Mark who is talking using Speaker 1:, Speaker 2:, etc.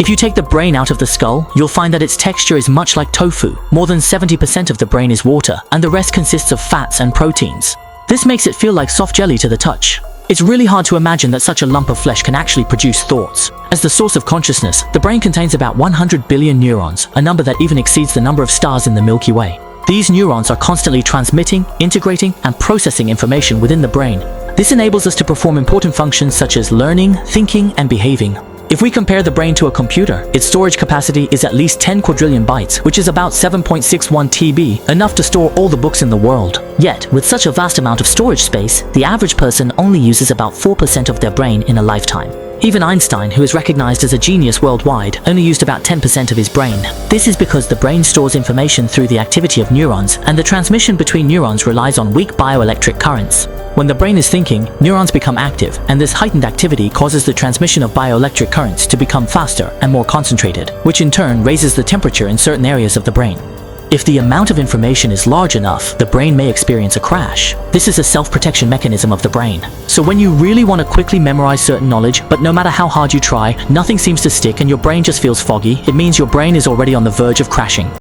Speaker 1: If you take the brain out of the skull, you'll find that its texture is much like tofu. More than 70% of the brain is water, and the rest consists of fats and proteins. This makes it feel like soft jelly to the touch. It's really hard to imagine that such a lump of flesh can actually produce thoughts. As the source of consciousness, the brain contains about 100 billion neurons, a number that even exceeds the number of stars in the Milky Way. These neurons are constantly transmitting, integrating, and processing information within the brain. This enables us to perform important functions such as learning, thinking, and behaving. If we compare the brain to a computer, its storage capacity is at least 10 quadrillion bytes, which is about 7.61 TB, enough to store all the books in the world. Yet, with such a vast amount of storage space, the average person only uses about 4% of their brain in a lifetime. Even Einstein, who is recognized as a genius worldwide, only used about 10% of his brain. This is because the brain stores information through the activity of neurons, and the transmission between neurons relies on weak bioelectric currents. When the brain is thinking, neurons become active, and this heightened activity causes the transmission of bioelectric currents to become faster and more concentrated, which in turn raises the temperature in certain areas of the brain. If the amount of information is large enough, the brain may experience a crash. This is a self-protection mechanism of the brain. So when you really want to quickly memorize certain knowledge, but no matter how hard you try, nothing seems to stick and your brain just feels foggy, it means your brain is already on the verge of crashing.